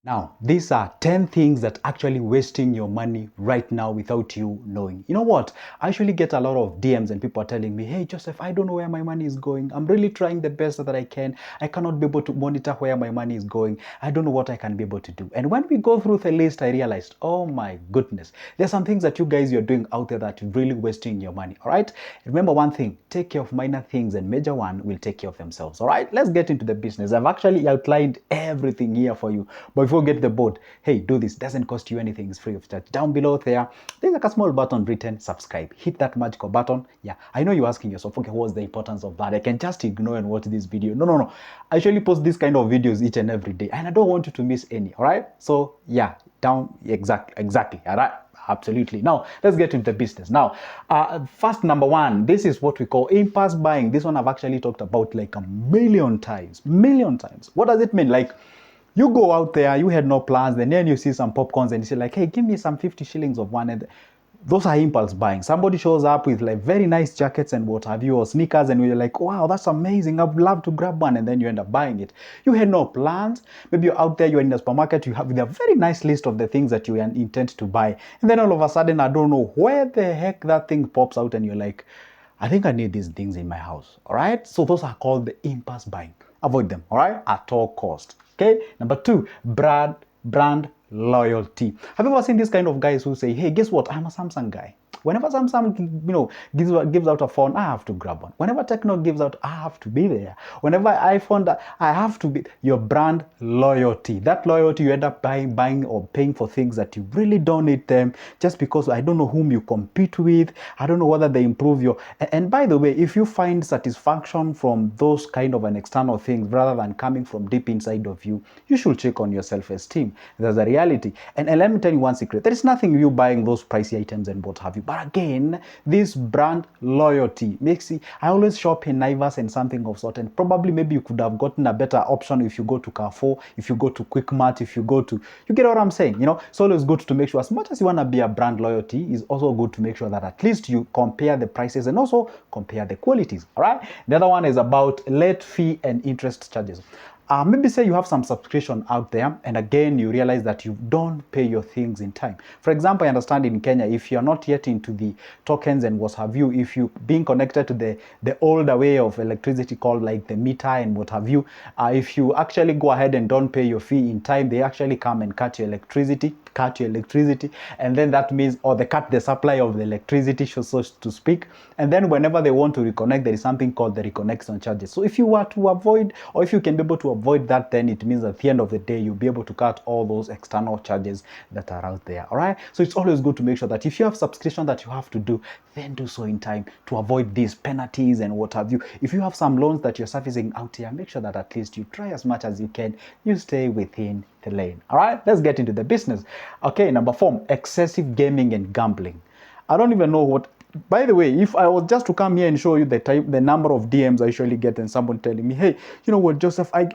Now, these are 10 things that actually wasting your money right now without you knowing. You know what? I actually get a lot of DMs and people are telling me, hey, Joseph, I don't know where my money is going. I'm really trying the best that I can. I cannot be able to monitor where my money is going. I don't know what I can be able to do. And when we go through the list, I realized, oh my goodness, there's some things that you guys, you're doing out there that are really wasting your money. All right? Remember one thing, take care of minor things and major one will take care of themselves. All right? Let's get into the business. I've actually outlined everything here for you. But before we get to the board, hey, do this. Doesn't cost you anything. It's free of charge. Down below there's like a small button written subscribe. Hit that magical button. Yeah, I know you're asking yourself, okay, what's the importance of that? I can just ignore and watch this video. No, no, no. I actually post this kind of videos each and every day, and I don't want you to miss any. All right? So yeah, down exactly. All right. Absolutely. Now, let's get into the business. Now, first, number one, this is what we call impulse buying. This one I've actually talked about like a million times. What does it mean? Like, you go out there, you had no plans, then you see some popcorns and you say like, hey, give me some 50 shillings of one. And those are impulse buying. Somebody shows up with like very nice jackets and what have you, or sneakers, and you're like, wow, that's amazing. I would love to grab one. And then you end up buying it. You had no plans. Maybe you're out there, you're in the supermarket, you have a very nice list of the things that you intend to buy. And then all of a sudden, I don't know where the heck that thing pops out and you're like, I think I need these things in my house. All right. So those are called the impulse buying. Avoid them. All right. At all cost. Okay. Number two, brand loyalty. Have you ever seen these kind of guys who say, hey, guess what? I'm a Samsung guy. Whenever Samsung, gives out a phone, I have to grab one. Whenever Techno gives out, I have to be there. Whenever iPhone, I have to be. Your brand loyalty. That loyalty, you end up buying or paying for things that you really don't need them, just because I don't know whom you compete with. I don't know whether they improve your. And by the way, if you find satisfaction from those kind of an external things rather than coming from deep inside of you, you should check on your self-esteem. There's a reality. And let me tell you one secret. There is nothing you buying those pricey items and what have you. But again, this brand loyalty makes it. I always shop in Naivas and something of sort, and probably maybe you could have gotten a better option if you go to Carrefour, if you go to Quick Mart, if you get what I'm saying. It's always good to make sure, as much as you want to be a brand loyalty, is also good to make sure that at least you compare the prices and also compare the qualities. All right. The other one is about late fee and interest charges. Maybe say you have some subscription out there, and again you realize that you don't pay your things in time. For example, I understand in Kenya, if you're not yet into the tokens and what have you, if you being connected to the older way of electricity called like the meter and what have you, if you actually go ahead and don't pay your fee in time, they actually come and cut your electricity, and then that means, or they cut the supply of the electricity, so to speak, and then whenever they want to reconnect, there is something called the reconnection charges. So if you were to avoid, or if you can be able to avoid that, then it means at the end of the day you'll be able to cut all those external charges that are out there. All right, so it's always good to make sure that if you have subscription that you have to do, then do so in time to avoid these penalties and what have you. If you have some loans that you're servicing out here, make sure that at least you try as much as you can, you stay within the lane. All right, let's get into the business. Okay, number 4, excessive gaming and gambling. I don't even know what. By the way, if I was just to come here and show you the number of DMs I usually get, and someone telling me, hey, you know what, Joseph, I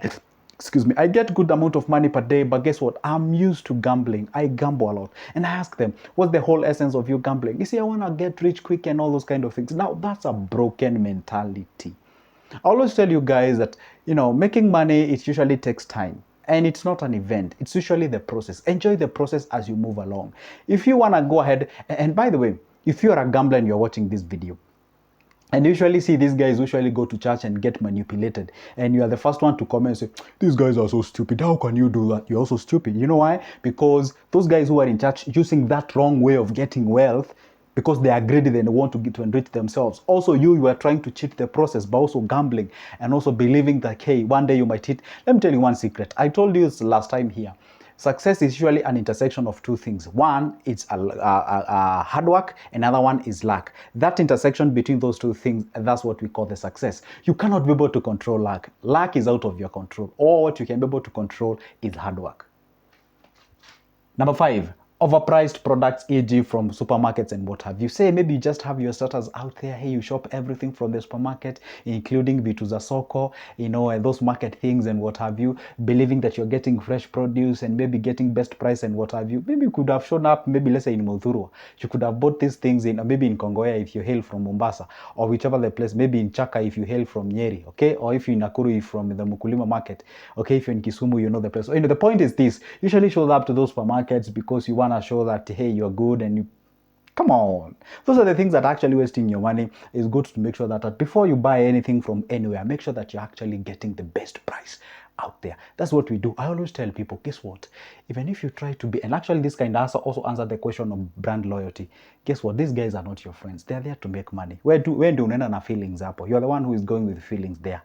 get good amount of money per day, but guess what? I'm used to gambling. I gamble a lot. And I ask them, what's the whole essence of you gambling? You see, I want to get rich quick and all those kind of things. Now, that's a broken mentality. I always tell you guys that, making money, it usually takes time. And it's not an event. It's usually the process. Enjoy the process as you move along. If you want to go ahead, and by the way, if you're a gambler and you're watching this video, and you usually see these guys usually go to church and get manipulated, and you are the first one to comment and say, these guys are so stupid. How can you do that? You're also stupid. You know why? Because those guys who are in church using that wrong way of getting wealth, because they are greedy and they want to get to enrich themselves. Also, you are trying to cheat the process by also gambling and also believing that, hey, one day you might hit. Let me tell you one secret. I told you this last time here. Success is usually an intersection of two things. One, it's hard work. Another one is luck. That intersection between those two things, that's what we call the success. You cannot be able to control luck. Luck is out of your control. All what you can be able to control is hard work. Number 5, Overpriced products, e.g. from supermarkets and what have you. Say maybe you just have your starters out there. Hey, you shop everything from the supermarket, including vitu za soko, and those market things and what have you, believing that you're getting fresh produce and maybe getting best price and what have you. Maybe you could have shown up, maybe let's say in Muthurwa. You could have bought these things maybe in Kongoya if you hail from Mombasa, or whichever the place, maybe in Chaka if you hail from Nyeri, okay? Or if you're in Nakuru, if from the Mukulima market, okay? If you're in Kisumu, you know the place. So, the point is this: usually show up to those supermarkets because you want to show that, hey, you're good and you come on. Those are the things that are actually wasting your money. It's good to make sure that before you buy anything from anywhere, make sure that you're actually getting the best price out there. That's what we do. I always tell people, guess what? Even if you try to be, and actually this kind of also answer the question of brand loyalty. Guess what? These guys are not your friends. They're there to make money. Where do unaenda na feelings hapo? You're the one who is going with feelings there.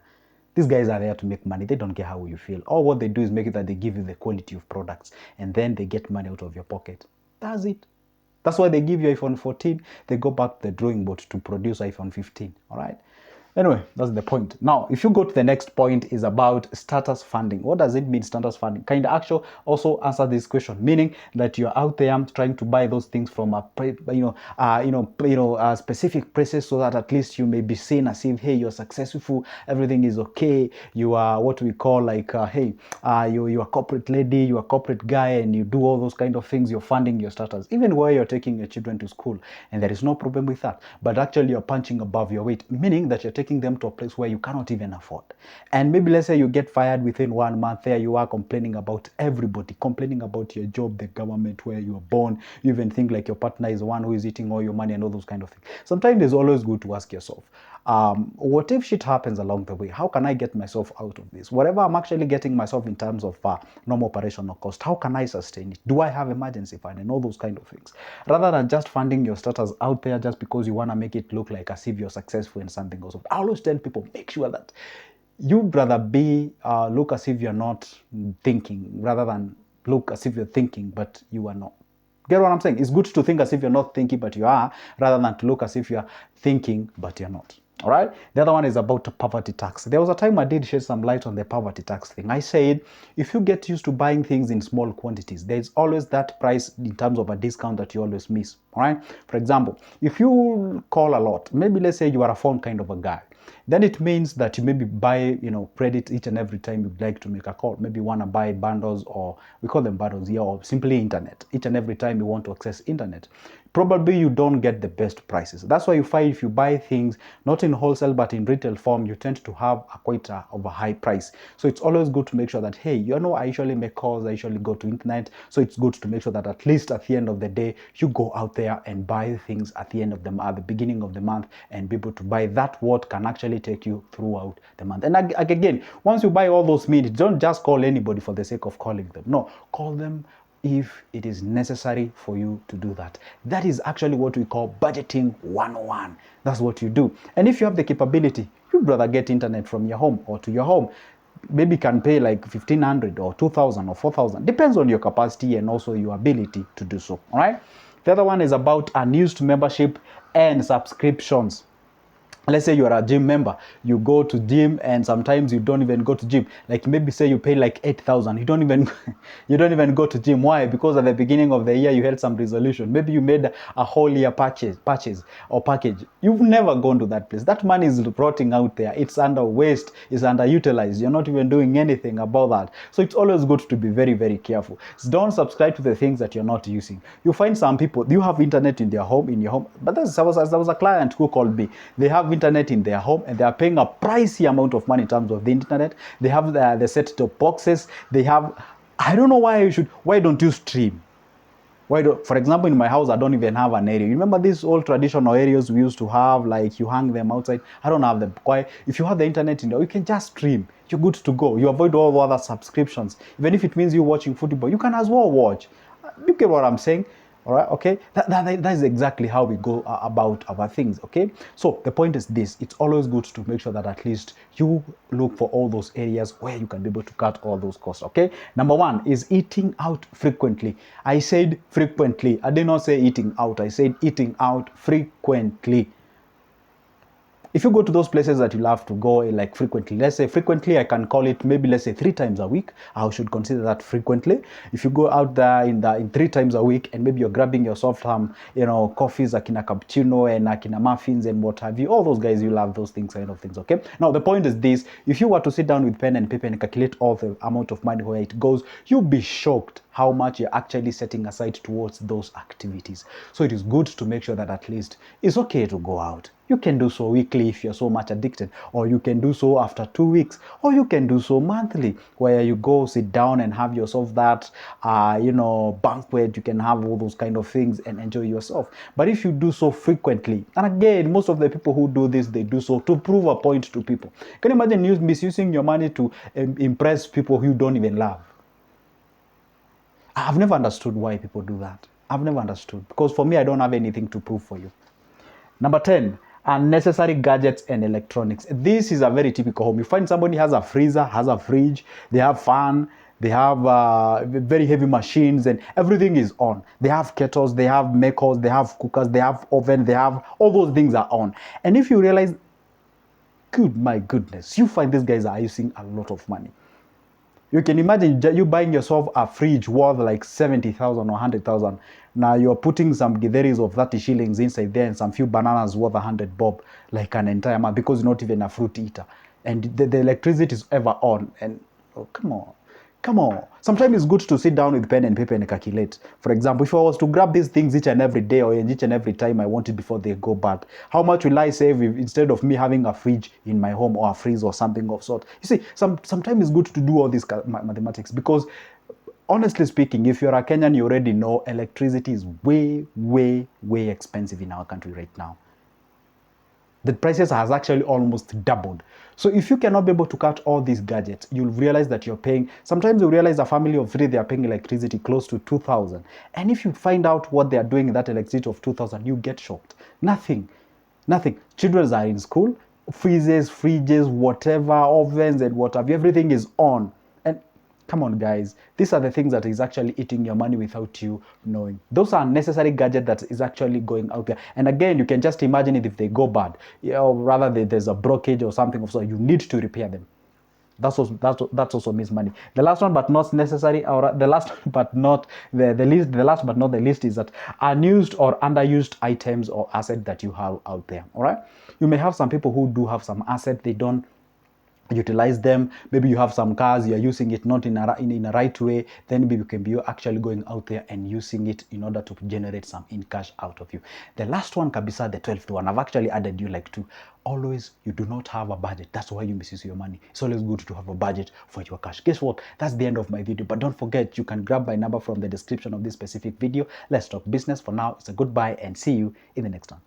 These guys are there to make money. They don't care how you feel. All what they do is make it that they give you the quality of products and then they get money out of your pocket. That's it. That's why they give you iPhone 14. They go back to the drawing board to produce iPhone 15. All right. Anyway, that's the point. Now, if you go to the next point, is about status funding. What does it mean, status funding? Kind of actually also answer this question, meaning that you're out there trying to buy those things from specific places so that at least you may be seen as if, hey, you're successful, everything is okay. You are what we call like, hey, you're a corporate lady, you're a corporate guy, and you do all those kind of things. You're funding your status, even where you're taking your children to school, and there is no problem with that. But actually, you're punching above your weight, meaning that you're taking them to a place where you cannot even afford. And maybe let's say you get fired within 1 month. There you are complaining about everybody, complaining about your job, the government, where you were born. You even think like your partner is the one who is eating all your money and all those kind of things. Sometimes it's always good to ask yourself, what if shit happens along the way? How can I get myself out of this? Whatever I'm actually getting myself in terms of normal operational cost, how can I sustain it? Do I have emergency fund and all those kind of things? Rather than just funding your status out there just because you want to make it look like as if you're successful in something goes up. I always tell people, make sure that you'd rather look as if you're not thinking rather than look as if you're thinking but you are not. Get what I'm saying? It's good to think as if you're not thinking but you are, rather than to look as if you're thinking but you're not. All right. The other one is about poverty tax. There was a time I did shed some light on the poverty tax thing. I said, if you get used to buying things in small quantities, there's always that price in terms of a discount that you always miss. All right. For example, if you call a lot, maybe let's say you are a phone kind of a guy, then it means that you maybe buy, credit each and every time you'd like to make a call. Maybe you want to buy bundles, or we call them bundles here, or simply internet. Each and every time you want to access internet, probably you don't get the best prices. That's why you find if you buy things not in wholesale but in retail form, you tend to have quite of a high price. So it's always good to make sure that, hey, I usually make calls, I usually go to internet. So it's good to make sure that at least at the end of the day, you go out there and buy things at the beginning of the month, and be able to buy that what can actually take you throughout the month. And again, once you buy all those minutes, don't just call anybody for the sake of calling them. No, call them if it is necessary for you to do that. That is actually what we call budgeting 101. That's what you do. And if you have the capability, you'd rather get internet from your home or to your home. Maybe you can pay like 1,500 or 2,000 or 4,000. Depends on your capacity and also your ability to do so. All right. The other one is about unused membership and subscriptions. Let's say you are a gym member, you go to gym and sometimes you don't even go to gym. Like maybe say you pay like 8,000, you don't even go to gym. Why? Because at the beginning of the year you had some resolution. Maybe you made a whole year purchase or package. You've never gone to that place. That money is rotting out there. It's under waste, it's underutilized. You're not even doing anything about that. So it's always good to be very, very careful. So don't subscribe to the things that you're not using. You find some people, you have internet in your home, but there was a client who called me. They have internet in their home and they are paying a pricey amount of money in terms of the internet. They have the set-top boxes. They have, I don't know why don't you stream? For example, in my house, I don't even have an area. You remember these old traditional areas we used to have, like you hang them outside? I don't have them. Why? If you have the internet in there, you can just stream. You're good to go. You avoid all other subscriptions. Even if it means you're watching football, you can as well watch. You get what I'm saying? All right, okay, that is exactly how we go about our things. Okay, so the point is this: it's always good to make sure that at least you look for all those areas where you can be able to cut all those costs. Okay, number one is eating out frequently. I said frequently. I did not say eating out. I said eating out frequently. If you go to those places that you'll have to go like frequently, let's say frequently, I can call it maybe, let's say 3 times a week. I should consider that frequently. If you go out there in 3 times a week, and maybe you're grabbing yourself some, coffees, akina cappuccino and akina muffins and what have you, all those guys, you love those things, kind of things. Okay. Now the point is this: if you were to sit down with pen and paper and calculate all the amount of money where it goes, you'll be shocked how much you're actually setting aside towards those activities. So it is good to make sure that at least it's okay to go out. You can do so weekly if you're so much addicted, or you can do so after 2 weeks, or you can do so monthly, where you go sit down and have yourself that, banquet. You can have all those kind of things and enjoy yourself. But if you do so frequently, and again, most of the people who do this, they do so to prove a point to people. Can you imagine misusing your money to impress people who you don't even love? I've never understood why people do that. I've never understood, because for me, I don't have anything to prove for you. Number 10, unnecessary gadgets and electronics. This is a very typical home. You find somebody has a freezer, has a fridge, they have fan, they have very heavy machines, and everything is on. They have kettles, they have makers, they have cookers, they have oven, they have all those things are on. And if you realize, my goodness, you find these guys are using a lot of money. You can imagine you buying yourself a fridge worth like 70,000 or 100,000. Now you're putting some githeris of 30 shillings inside there and some few bananas worth 100 bob, like an entire month, because you're not even a fruit eater. And the electricity is ever on. And come on. Sometimes it's good to sit down with pen and paper and calculate. For example, if I was to grab these things each and every day or each and every time I want it before they go bad, how much will I save instead of me having a fridge in my home or a freezer or something of sort? You see, sometimes it's good to do all these mathematics, because honestly speaking, if you're a Kenyan, you already know electricity is way, way, way expensive in our country right now. The prices has actually almost doubled. So if you cannot be able to cut all these gadgets, you'll realize that you're paying, sometimes you realize a family of 3, they are paying electricity close to 2,000. And if you find out what they are doing in that electricity of 2,000, you get shocked. Nothing. Children are in school, freezers, fridges, whatever, ovens and whatever, everything is on. And come on, guys, these are the things that is actually eating your money without you knowing. Those are necessary gadgets that is actually going out there. And again, you can just imagine it if they go bad, or rather there's a blockage or something of sort, you need to repair them. That's also means money. The last one, but not necessary, or the last but not the least, the last but not the least, is that unused or underused items or assets that you have out there. All right, you may have some people who do have some asset, they don't utilize them. Maybe you have some cars, you're using it not in a right way, then maybe you can be actually going out there and using it in order to generate some in cash out of you. The last one, kabisa, the 12th one, I've actually added you like 2. Always, you do not have a budget. That's why you misuse your money. It's always good to have a budget for your cash. Guess what? That's the end of my video. But don't forget, you can grab my number from the description of this specific video. Let's talk business. For now, it's a goodbye and see you in the next one.